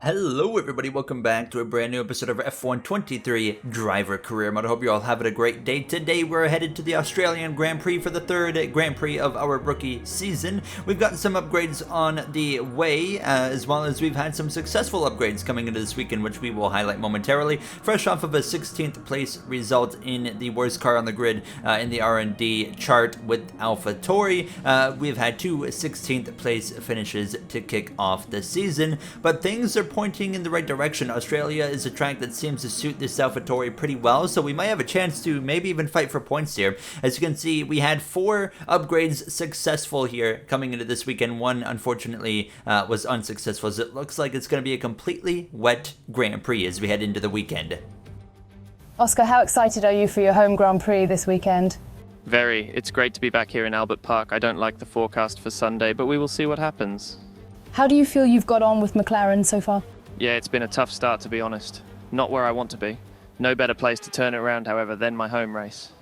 Hello everybody, welcome back to a brand new episode of F123 Driver Career Mode. I hope you're all having a great day. Today we're headed to the Australian Grand Prix for the third Grand Prix of our rookie season. We've got some upgrades on the way, as well as we've had some successful upgrades coming into this weekend, which we will highlight momentarily. Fresh off of a 16th place result in the worst car on the grid in the R&D chart with AlphaTauri. We've had two 16th place finishes to kick off the season, but things are pointing in the right direction. Australia is a track that seems to suit this AlphaTauri pretty well, so we might have a chance to maybe even fight for points here. As you can see, we had 4 upgrades successful here coming into this weekend. One, unfortunately, was unsuccessful, as it looks like it's going to be a completely wet Grand Prix as we head into the weekend. Oscar, how excited are you for your home Grand Prix this weekend? Very. It's great to be back here in Albert Park. I don't like the forecast for Sunday, but we will see what happens. How do you feel you've got on with McLaren so far? Yeah, it's been a tough start, to be honest. Not where I want to be. No better place to turn it around, however, than my home race.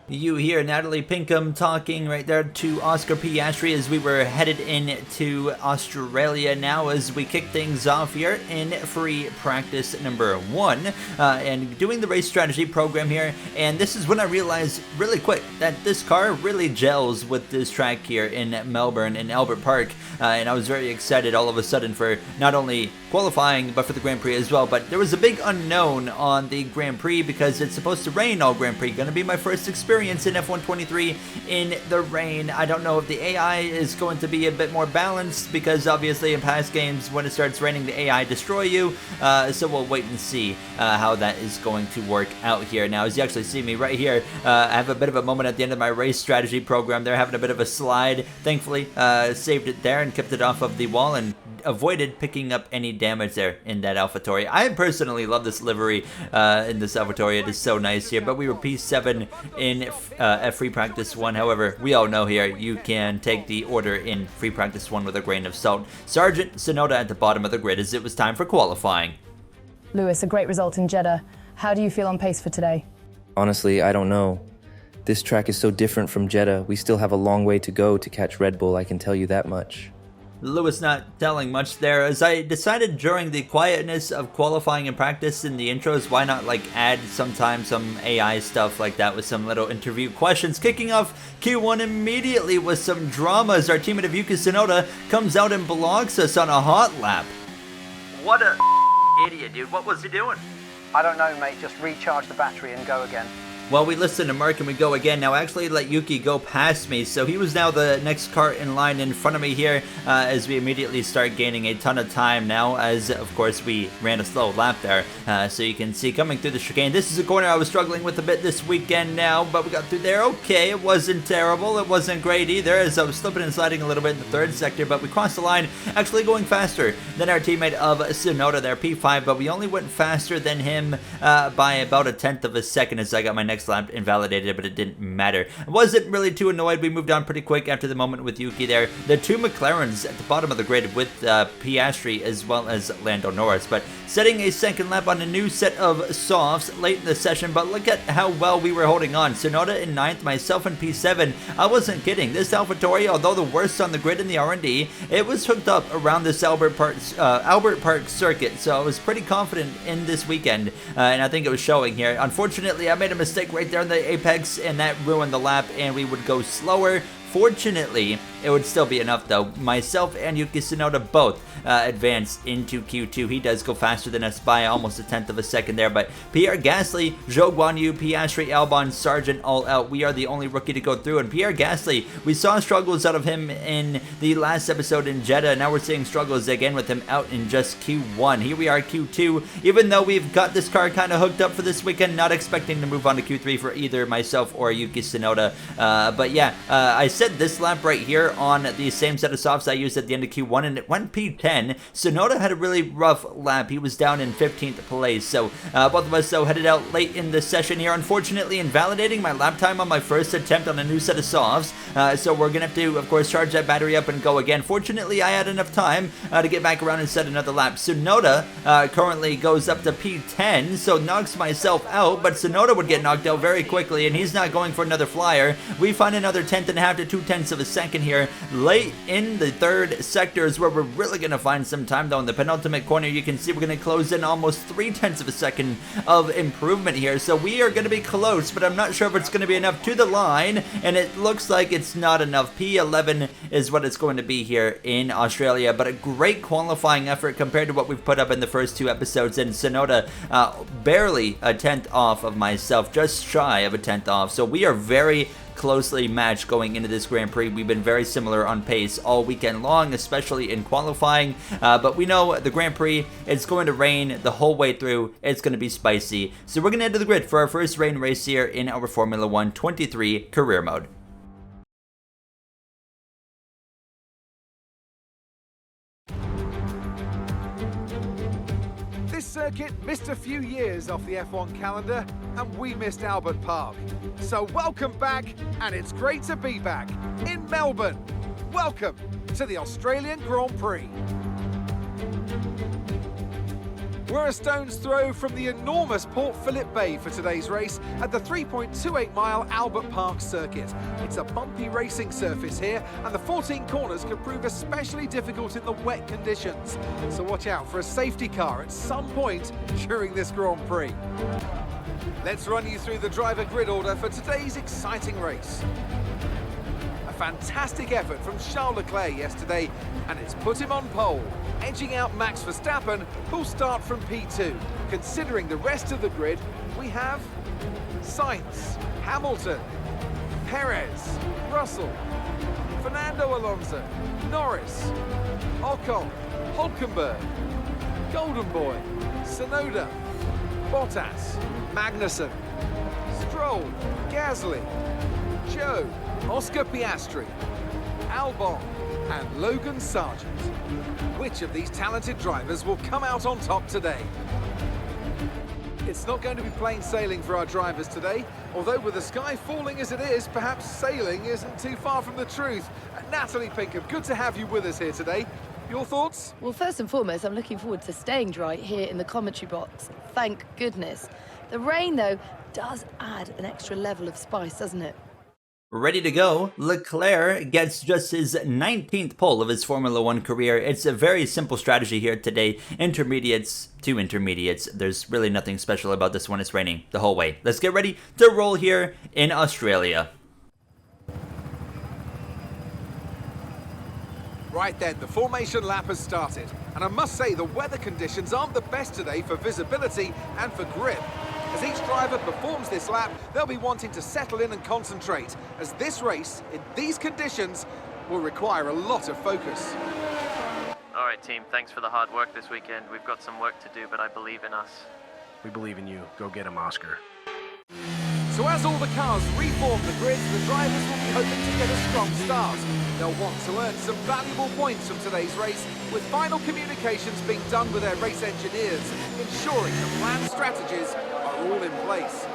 You hear Natalie Pinkham talking right there to Oscar Piastri as we were headed into Australia now as we kick things off here in free practice number 1 and doing the race strategy program here. And this is when I realized really quick that this car really gels with this track here in Melbourne in Albert Park, and I was very excited all of a sudden for not only qualifying but for the Grand Prix as well. But there was a big unknown on the Grand Prix because it's supposed to rain all Grand Prix. Gonna be my first experience in F123 in the rain. I don't know if the AI is going to be a bit more balanced, because obviously in past games when it starts raining the AI destroy you, so we'll wait and see how that is going to work out here. Now, as you actually see me right here, I have a bit of a moment at the end of my race strategy program. They're having a bit of a slide. Thankfully, saved it there and kept it off of the wall and avoided picking up any damage there in that AlphaTauri. I personally love this livery in this AlphaTauri. It is so nice here, but we were P7 in free practice 1. However, we all know here you can take the order in free practice 1 with a grain of salt. Sergeant Sonoda at the bottom of the grid as it was time for qualifying. Lewis, a great result in Jeddah. How do you feel on pace for today? Honestly, I don't know. This track is so different from Jeddah. We still have a long way to go to catch Red Bull, I can tell you that much. Lewis not telling much there, as I decided during the quietness of qualifying and practice in the intros, why not like add sometimes some AI stuff like that with some little interview questions. Kicking off Q1 immediately with some drama as our teammate of Yuki Tsunoda comes out and blocks us on a hot lap. What a idiot, dude. What was he doing? I don't know, mate. Just recharge the battery and go again. Well, we listen to Mark and we go again. Now, actually let Yuki go past me, so he was now the next car in line in front of me here as we immediately start gaining a ton of time now, as, of course, we ran a slow lap there. So you can see coming through the chicane. This is a corner I was struggling with a bit this weekend now, but we got through there okay. It wasn't terrible. It wasn't great either, as I was slipping and sliding a little bit in the third sector, but we crossed the line actually going faster than our teammate of Tsunoda there, P5, but we only went faster than him by about a tenth of a second as I got my next lap invalidated, but it didn't matter. I wasn't really too annoyed. We moved on pretty quick after the moment with Yuki there. The two McLarens at the bottom of the grid with Piastri as well as Lando Norris, but setting a second lap on a new set of softs late in the session. But look at how well we were holding on. Tsunoda in 9th, myself in P7. I wasn't kidding. This AlphaTauri, although the worst on the grid in the R&D, it was hooked up around this Albert Park circuit, so I was pretty confident in this weekend, and I think it was showing here. Unfortunately, I made a mistake right there in the apex, and that ruined the lap, and we would go slower. Fortunately, it would still be enough though. Myself and Yuki Tsunoda both advance into Q2. He does go faster than us by almost a tenth of a second there, but Pierre Gasly, Zhou Guanyu, Piastri, Albon, Sargent all out. We are the only rookie to go through, and Pierre Gasly, we saw struggles out of him in the last episode in Jeddah. Now we're seeing struggles again with him out in just Q1. Here we are Q2, even though we've got this car kind of hooked up for this weekend, not expecting to move on to Q3 for either myself or Yuki Tsunoda. But yeah, I said this lap right here on the same set of softs I used at the end of Q1, and it went P10. Tsunoda had a really rough lap. He was down in 15th place, so both of us headed out late in the session here, unfortunately invalidating my lap time on my first attempt on a new set of softs, so we're gonna have to, of course, charge that battery up and go again. Fortunately, I had enough time to get back around and set another lap. Tsunoda currently goes up to P10, so knocks myself out, but Tsunoda would get knocked out very quickly, and he's not going for another flyer. We find another tenth and a half to 2/10 of a second here. Late in the third sector is where we're really going to find some time, though. In the penultimate corner, you can see we're going to close in almost 3/10 of a second of improvement here. So we are going to be close, but I'm not sure if it's going to be enough to the line, and it looks like it's not enough. P11 is what it's going to be here in Australia, but a great qualifying effort compared to what we've put up in the first two episodes. And Sonoda barely a 10th off of myself, just shy of a 10th off. So we are very closely matched going into this Grand Prix. We've been very similar on pace all weekend long, especially in qualifying, but we know the Grand Prix, it's going to rain the whole way through. It's going to be spicy. So we're going to head to the grid for our first rain race here in our Formula 1 23 career mode. This circuit missed a few years off the F1 calendar, and we missed Albert Park. So welcome back, and it's great to be back in Melbourne. Welcome to the Australian Grand Prix. We're a stone's throw from the enormous Port Phillip Bay for today's race at the 3.28-mile Albert Park circuit. It's a bumpy racing surface here, and the 14 corners can prove especially difficult in the wet conditions. So watch out for a safety car at some point during this Grand Prix. Let's run you through the driver grid order for today's exciting race. A fantastic effort from Charles Leclerc yesterday, and it's put him on pole, edging out Max Verstappen, who'll start from P2. Considering the rest of the grid, we have Sainz, Hamilton, Perez, Russell, Fernando Alonso, Norris, Ocon, Hulkenberg, Golden Boy, Tsunoda, Bottas, Magnussen, Stroll, Gasly, Joe, Oscar Piastri, Albon, and Logan Sargent. Which of these talented drivers will come out on top today? It's not going to be plain sailing for our drivers today, although with the sky falling as it is, perhaps sailing isn't too far from the truth. Natalie Pinkham, good to have you with us here today. Your thoughts? Well, first and foremost, I'm looking forward to staying dry here in the commentary box. Thank goodness. The rain, though, does add an extra level of spice, doesn't it? Ready to go, Leclerc gets just his 19th pole of his Formula 1 career. It's a very simple strategy here today. Intermediates to intermediates. There's really nothing special about this when it's raining the whole way. Let's get ready to roll here in Australia. Right then, the formation lap has started, and I must say the weather conditions aren't the best today for visibility and for grip. As each driver performs this lap, they'll be wanting to settle in and concentrate, as this race, in these conditions, will require a lot of focus. All right, team, thanks for the hard work this weekend. We've got some work to do, but I believe in us. We believe in you. Go get him, Oscar. So as all the cars reform the grids, the drivers will be hoping to get a strong start. They'll want to earn some valuable points from today's race, with final communications being done with their race engineers, ensuring the planned strategies are all in place.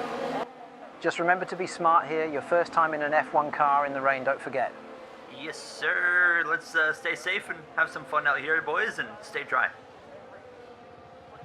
Just remember to be smart here. Your first time in an F1 car in the rain, don't forget. Yes, sir. Let's stay safe and have some fun out here, boys, and stay dry.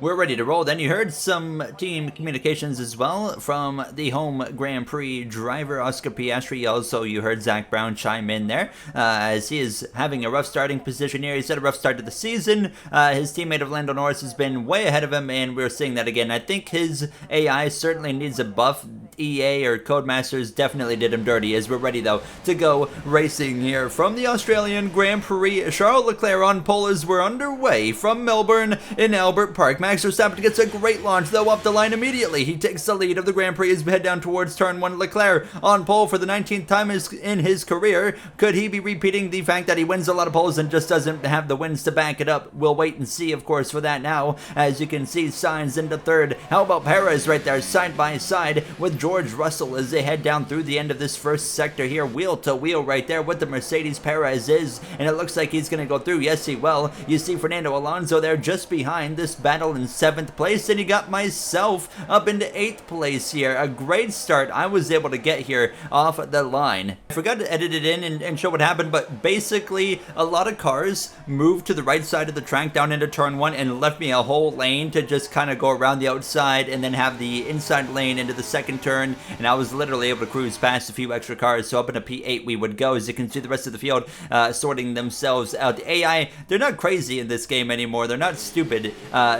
We're ready to roll. Then you heard some team communications as well from the home Grand Prix driver Oscar Piastri. Also, you heard Zach Brown chime in there as he is having a rough starting position here. He's had a rough start to the season. His teammate of Lando Norris has been way ahead of him, and we're seeing that again. I think his AI certainly needs a buff. EA or Codemasters definitely did him dirty, as we're ready though to go racing here from the Australian Grand Prix. Charles Leclerc on pole as we're underway from Melbourne in Albert Park. Max Verstappen gets a great launch though up the line immediately. He takes the lead of the Grand Prix as we head down towards turn 1. Leclerc on pole for the 19th time in his career. Could he be repeating the fact that he wins a lot of poles and just doesn't have the wins to back it up? We'll wait and see, of course, for that now. As you can see, Sainz into third. How about Perez right there side by side with George Russell as they head down through the end of this first sector here, wheel to wheel right there with the Mercedes. Perez is, and it looks like he's going to go through. Yes, he will. You see Fernando Alonso there just behind. This battle in 7th place, and he got myself up into 8th place here. A great start I was able to get here off the line. I forgot to edit it in and show what happened, but basically a lot of cars moved to the right side of the track down into turn 1 and left me a whole lane to just kind of go around the outside and then have the inside lane into the second turn, and I was literally able to cruise past a few extra cars. So up into P8 we would go. As you can see, the rest of the field sorting themselves out. The AI, they're not crazy in this game anymore. They're not stupid,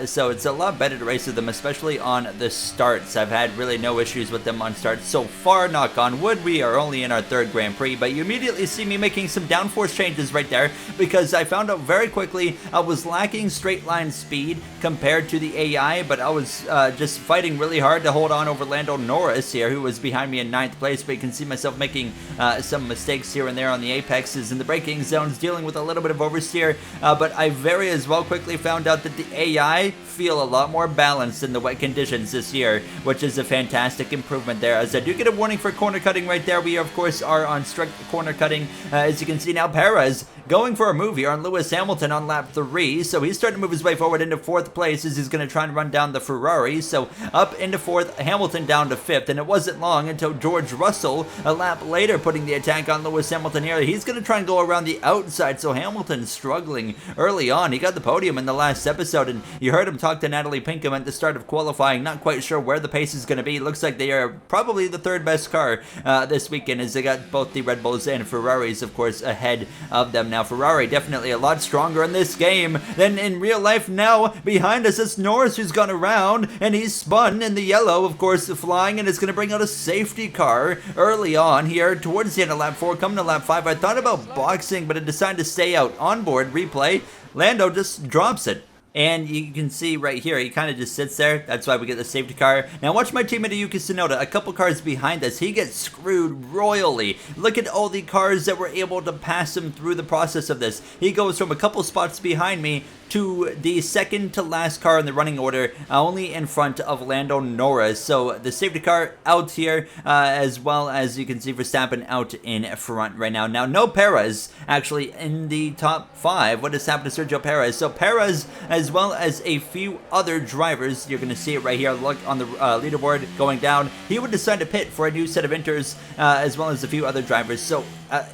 so it's a lot better to race with them, especially on the starts. I've had really no issues with them on starts so far, knock on wood. We are only in our 3rd Grand Prix, but you immediately see me making some downforce changes right there because I found out very quickly I was lacking straight line speed compared to the AI, but I was just fighting really hard to hold on over Lando Norris here, who was behind me in 9th place, but you can see myself making some mistakes here and there on the apexes and the braking zones, dealing with a little bit of oversteer, but I very as well quickly found out that the AI feel a lot more balanced in the wet conditions this year, which is a fantastic improvement there. As I do get a warning for corner cutting right there, we of course are on strict corner cutting. As you can see now, Perez going for a move here on Lewis Hamilton on lap 3, so he's starting to move his way forward into 4th place as he's going to try and run down the Ferrari. So up into 4th, Hamilton down to 5th, and it wasn't long until George Russell, a lap later, putting the attack on Lewis Hamilton here. He's going to try and go around the outside, so Hamilton's struggling early on. He got the podium in the last episode, and you heard him talk to Natalie Pinkham at the start of qualifying. Not quite sure where the pace is going to be. Looks like they are probably the 3rd best car this weekend, as they got both the Red Bulls and Ferraris, of course, ahead of them. Now, Ferrari definitely a lot stronger in this game than in real life. Now, behind us, it's Norris who's gone around, and he's spun in the yellow, of course, flying, and it's going to bring out a safety car early on here towards the end of lap 4, coming to lap 5. I thought about boxing, but I decided to stay out. Onboard replay, Lando just drops it. And you can see right here, he kind of just sits there. That's why we get the safety car. Now watch my teammate Yuki Tsunoda, a couple cars behind us. He gets screwed royally. Look at all the cars that were able to pass him through the process of this. He goes from a couple spots behind me to the second to last car in the running order, only in front of Lando Norris. So the safety car out here, as well as you can see Verstappen out in front right now. Now, no Perez actually in the top 5. What has happened to Sergio Perez? So Perez, as well as a few other drivers, you're going to see it right here. Look on the leaderboard going down. He would decide to pit for a new set of inters, as well as a few other drivers. So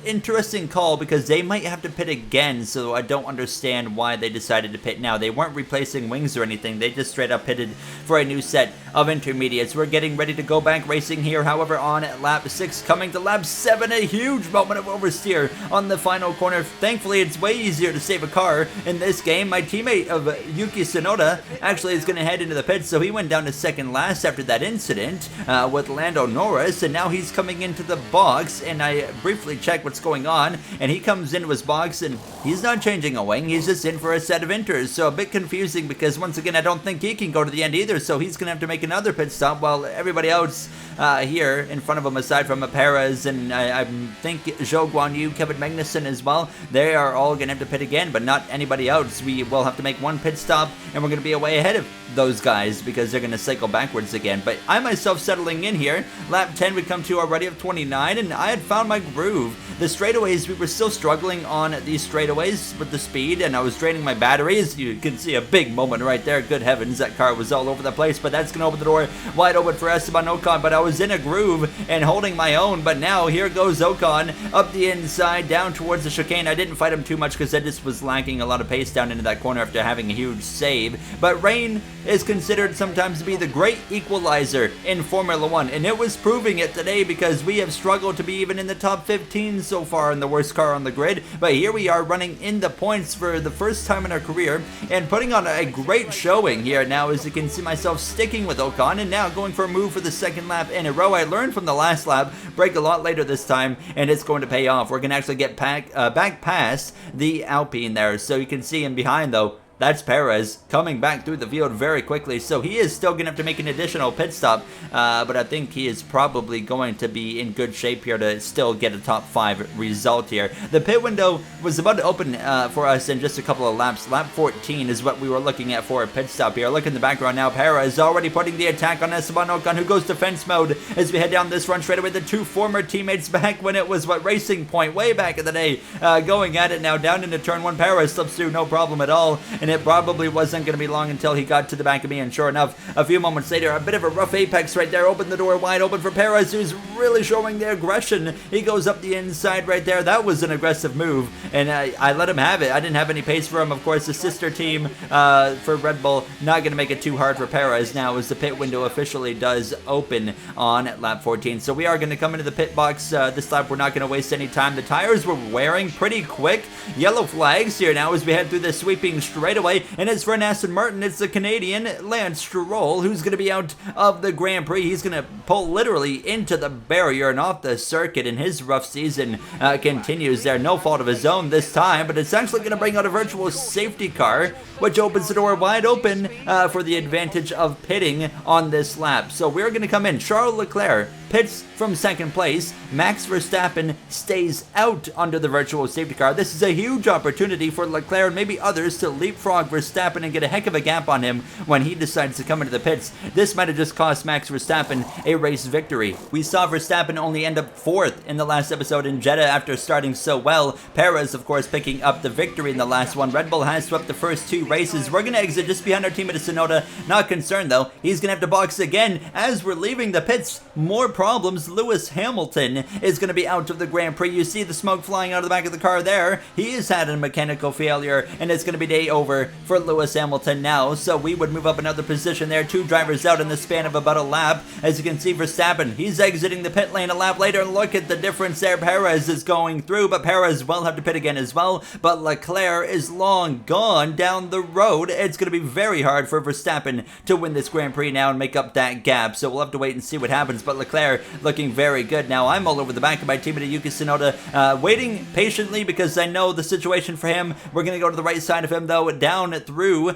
interesting call, because they might have to pit again, so I don't understand why they decided to pit now. They weren't replacing wings or anything. They just straight up pitted for a new set of intermediates. We're getting ready to go back racing here, however, on lap 6, coming to lap 7, a huge moment of oversteer on the final corner. Thankfully, it's way easier to save a car in this game. My teammate of Yuki Tsunoda actually is going to head into the pits, so he went down to second last after that incident with Lando Norris, and now he's coming into the box, and I briefly check what's going on, and he comes into his box, and he's not changing a wing. He's just in for a set of inters, so a bit confusing, because once again, I don't think he can go to the end either, so he's going to have to make another pit stop, while everybody else here in front of him, aside from Perez and I think Zhou Guanyu, Kevin Magnussen as well, they are all going to have to pit again, but not anybody else. We will have to make one pit stop, and we're going to be way ahead of those guys, because they're going to cycle backwards again. But I myself settling in here. Lap 10 we come to already of 29, and I had found my groove. The straightaways, we were still struggling on these straightaways with the speed, and I was draining my batteries. You can see a big moment right there. Good heavens, that car was all over the place, but that's going to open the door wide open for Esteban Ocon. But I was in a groove and holding my own, but now here goes Ocon up the inside, down towards the chicane. I didn't fight him too much because I just was lacking a lot of pace down into that corner after having a huge save. But rain is considered sometimes to be the great equalizer in Formula 1, and it was proving it today, because we have struggled to be even in the top 15 so far in the worst car on the grid. But here we are running in the points for the first time in our career and putting on a great showing here now, as you can see myself sticking with Ocon and now going for a move for the second lap in a row. I learned from the last lap, brake a lot later this time, and it's going to pay off. We're going to actually get back past the Alpine there, so you can see him behind though. That's Perez coming back through the field very quickly, so he is still going to have to make an additional pit stop, but I think he is probably going to be in good shape here to still get a top 5 result here. The pit window was about to open for us in just a couple of laps. Lap 14 is what we were looking at for a pit stop here. Look in the background now, Perez already putting the attack on Esteban Ocon, who goes defense mode as we head down this run straight away. The two former teammates back when it was, Racing Point, way back in the day, going at it now down into turn 1. Perez slips through no problem at all, and it probably wasn't going to be long until he got to the back of me, and sure enough, a few moments later, a bit of a rough apex right there, opened the door wide open for Perez, who's really showing the aggression. He goes up the inside right there. That was an aggressive move, and I let him have it. I didn't have any pace for him. Of course, the sister team for Red Bull not going to make it too hard for Perez now, as the pit window officially does open on lap 14. So we are going to come into the pit box this lap. We're not going to waste any time. The tires were wearing pretty quick. Yellow flags here now as we head through the sweeping straightaway, and as for an Aston Martin, it's the Canadian Lance Stroll who's going to be out of the Grand Prix. He's going to pull literally into the barrier and off the circuit, and his rough season continues there. No fault of his own this time, but it's actually going to bring out a virtual safety car, which opens the door wide open for the advantage of pitting on this lap. So we're going to come in. Charles Leclerc pits from second place. Max Verstappen stays out under the virtual safety car. This is a huge opportunity for Leclerc and maybe others to leapfrog Verstappen and get a heck of a gap on him when he decides to come into the pits. This might have just cost Max Verstappen a race victory. We saw Verstappen only end up 4th in the last episode in Jeddah after starting so well. Perez, of course, picking up the victory in the last one. Red Bull has swept the first 2 races. We're going to exit just behind our teammate Tsunoda. Not concerned though. He's going to have to box again as we're leaving the pits. More problems. Lewis Hamilton is going to be out of the Grand Prix. You see the smoke flying out of the back of the car there. He has had a mechanical failure, and it's going to be day over for Lewis Hamilton now. So we would move up another position there. 2 drivers out in the span of about a lap. As you can see, Verstappen, he's exiting the pit lane a lap later, and look at the difference there. Perez is going through, but Perez will have to pit again as well. But Leclerc is long gone down the road. It's going to be very hard for Verstappen to win this Grand Prix now and make up that gap. So we'll have to wait and see what happens. But Leclerc looking very good now. I'm all over the back of my teammate Yuki Tsunoda, waiting patiently because I know the situation for him. We're going to go to the right side of him though, down through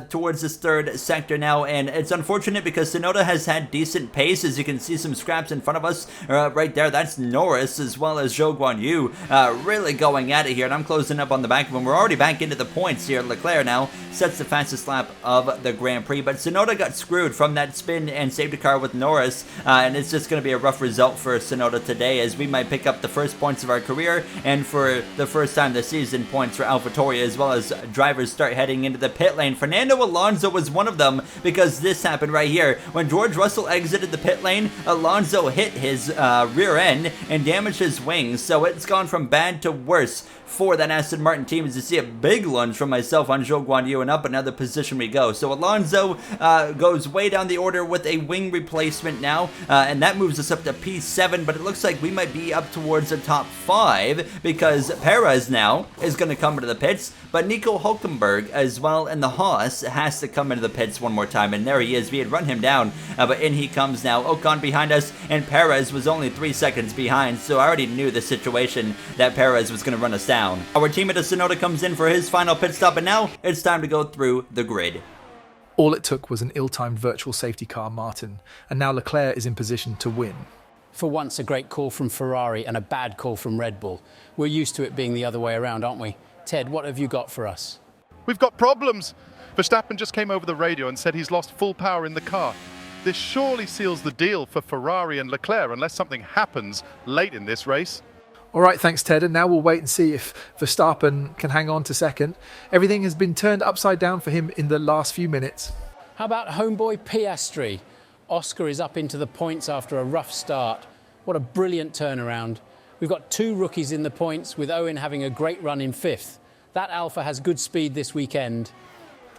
towards this 3rd sector now, and it's unfortunate because Tsunoda has had decent pace. As you can see, some scraps in front of us right there. That's Norris as well as Zhou Guanyu really going at it here, and I'm closing up on the back of him. We're already back into the points here. Leclerc now sets the fastest lap of the Grand Prix, but Tsunoda got screwed from that spin and safety car with Norris, and it's just going to be a rough result for Tsunoda today, as we might pick up the first points of our career, and for the first time this season, points for AlphaTauri, as well as drivers start heading into the pit lane. Fernando Alonso was one of them, because this happened right here. When George Russell exited the pit lane, Alonso hit his rear end and damaged his wings, so it's gone from bad to worse for that Aston Martin team. As you see, a big lunge from myself on Zhou Guanyu, and up another position we go. So Alonso goes way down the order with a wing replacement now, and that moves us up to P7, but it looks like we might be up towards the top 5 because Perez now is going to come into the pits, but Nico Hülkenberg as well, and the Haas has to come into the pits one more time, and there he is. We had run him down, but in he comes now. Ocon behind us, and Perez was only 3 seconds behind, so I already knew the situation that Perez was going to run us down. Our teammate Tsunoda comes in for his final pit stop, and now it's time to go through the grid. All it took was an ill-timed virtual safety car, Martin, and now Leclerc is in position to win. For once, a great call from Ferrari and a bad call from Red Bull. We're used to it being the other way around, aren't we? Ted, what have you got for us? We've got problems. Verstappen just came over the radio and said he's lost full power in the car. This surely seals the deal for Ferrari and Leclerc unless something happens late in this race. All right, thanks, Ted. And now we'll wait and see if Verstappen can hang on to second. Everything has been turned upside down for him in the last few minutes. How about homeboy Piastri? Oscar is up into the points after a rough start. What a brilliant turnaround. We've got 2 rookies in the points, with Owen having a great run in 5th. That Alpha has good speed this weekend.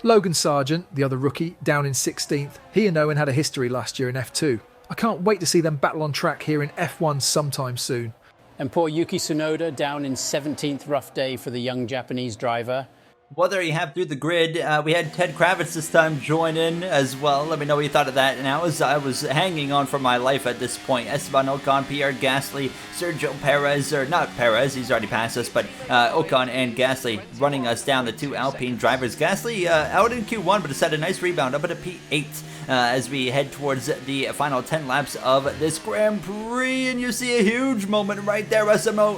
Logan Sargent, the other rookie, down in 16th. He and Owen had a history last year in F2. I can't wait to see them battle on track here in F1 sometime soon. And poor Yuki Tsunoda down in 17th, rough day for the young Japanese driver. Well, there you have through the grid. We had Ted KRAVITZ this time join in as well. Let me know what you thought of that. And I was hanging on for my life at this point. Esteban Ocon, Pierre Gasly, Sergio Perez, or not Perez, he's already passed us, but Ocon and Gasly running us down, the 2 Alpine drivers. Gasly out in Q1, but it's had a nice rebound up at a P8 as we head towards the final 10 laps of this Grand Prix. And you see a huge moment right there. Esteban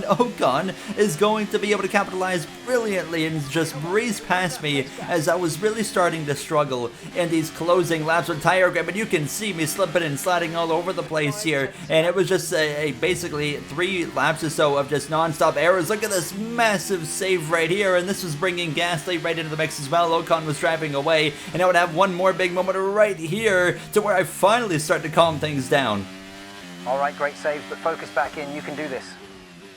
Ocon is going to be able to capitalize brilliantly Australians just breezed past me as I was really starting to struggle in these closing laps with tire grip, and you can see me slipping and sliding all over the place here, and it was just basically 3 laps or so of just non-stop errors. Look at this massive save right here, and this was bringing Gasly right into the mix as well. Ocon was driving away, and I would have one more big moment right here to where I finally start to calm things down. All right, great saves, but focus back in. You can do this.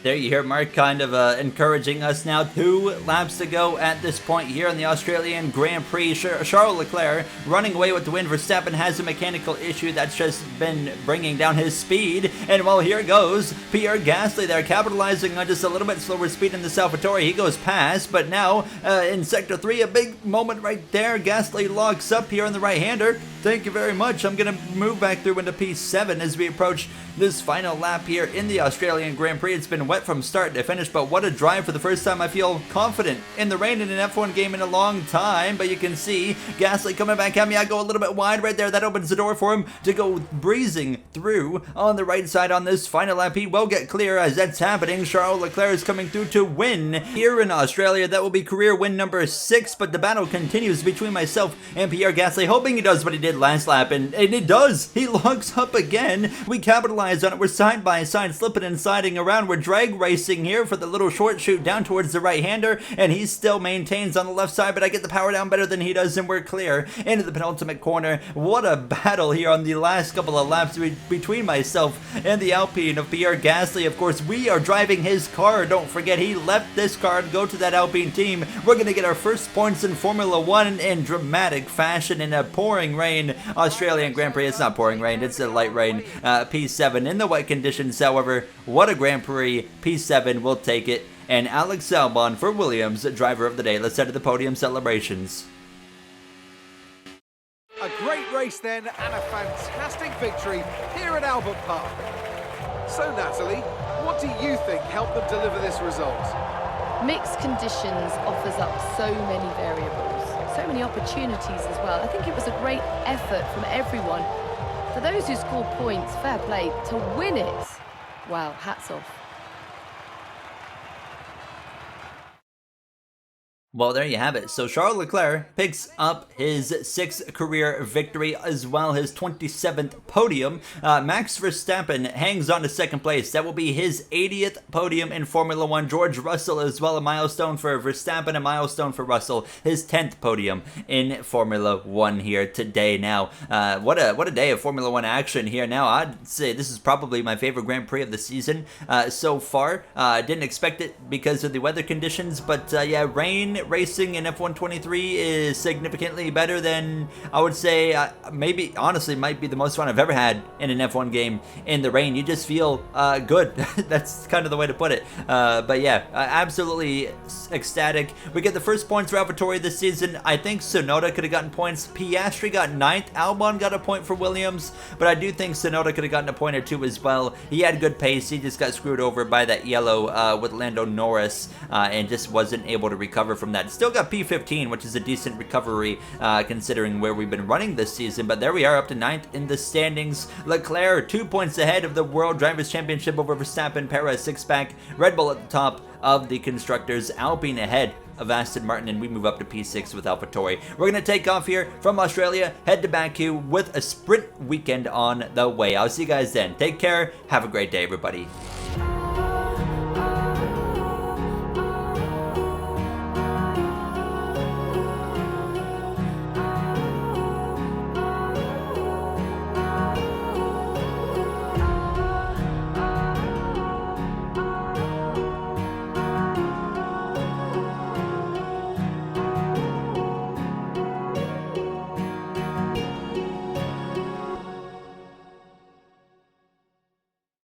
There you hear Mark kind of encouraging us now. 2 laps to go at this point here in the Australian Grand Prix. Charles Leclerc running away with the win. Verstappen has a mechanical issue that's just been bringing down his speed. And well, here goes Pierre Gasly there, capitalizing on just a little bit slower speed in the AlphaTauri. He goes past, but now in Sector 3, a big moment right there. Gasly locks up here on the right-hander. Thank you very much. I'm going to move back through into P7 as we approach this final lap here in the Australian Grand Prix. It's been wet from start to finish, but what a drive. For the first time I feel confident in the rain in an F1 game in a long time. But you can see Gasly coming back at me. I go a little bit wide right there. That opens the door for him to go breezing through on the right side on this final lap. He will get clear as that's happening. Charles Leclerc is coming through to win here in Australia. That will be career win number 6, but the battle continues between myself and Pierre Gasly, hoping he does what he did last lap, and it does. He locks up again. We capitalize on it. We're side by side, slipping and sliding around. We're drag racing here for the little short shoot down towards the right-hander, and he still maintains on the left side, but I get the power down better than he does, and we're clear into the penultimate corner. What a battle here on the last couple of laps between myself and the Alpine of Pierre Gasly. Of course, we are driving his car. Don't forget, he left this car to go to that Alpine team. We're going to get our first points in Formula 1 in dramatic fashion in a pouring rain Australian Grand Prix. It's not pouring rain, it's a light rain. P7 in the wet conditions, however. What a Grand Prix. P7 will take it. And Alex Albon for Williams, driver of the day. Let's head to the podium celebrations. A great race then, and a fantastic victory here at Albert Park. So Natalie, what do you think helped them deliver this result? Mixed conditions offers up so many variables, so many opportunities as well. I think it was a great effort from everyone. For those who scored points, fair play. To win it, wow, hats off. Well, there you have it. So Charles Leclerc picks up his 6th career victory, as well his 27th podium. Max Verstappen hangs on to 2nd place. That will be his 80th podium in Formula 1. George Russell as well, a milestone for Verstappen, a milestone for Russell. His 10th podium in Formula 1 here today. Now, what a day of Formula 1 action here. Now, I'd say this is probably my favorite Grand Prix of the season so far. Didn't expect it because of the weather conditions, but yeah, rain racing in F123 is significantly better than, I would say, maybe, honestly, might be the most fun I've ever had in an F1 game in the rain. You just feel good. That's kind of the way to put it. But yeah, absolutely ecstatic. We get the first points for AlphaTauri this season. I think Tsunoda could have gotten points. Piastri got 9th. Albon got a point for Williams, but I do think Tsunoda could have gotten a point or 2 as well. He had good pace. He just got screwed over by that yellow with Lando Norris and just wasn't able to recover from that. Still got P15, which is a decent recovery considering where we've been running this season, but there we are up to 9th in the standings. Leclerc 2 points ahead of the World Drivers' Championship over Verstappen. Perez 6-pack. Red Bull at the top of the constructors. Alpine ahead of Aston Martin, and we move up to P6 with AlphaTauri. We're going to take off here from Australia, head to Baku with a sprint weekend on the way. I'll see you guys then. Take care. Have a great day, everybody.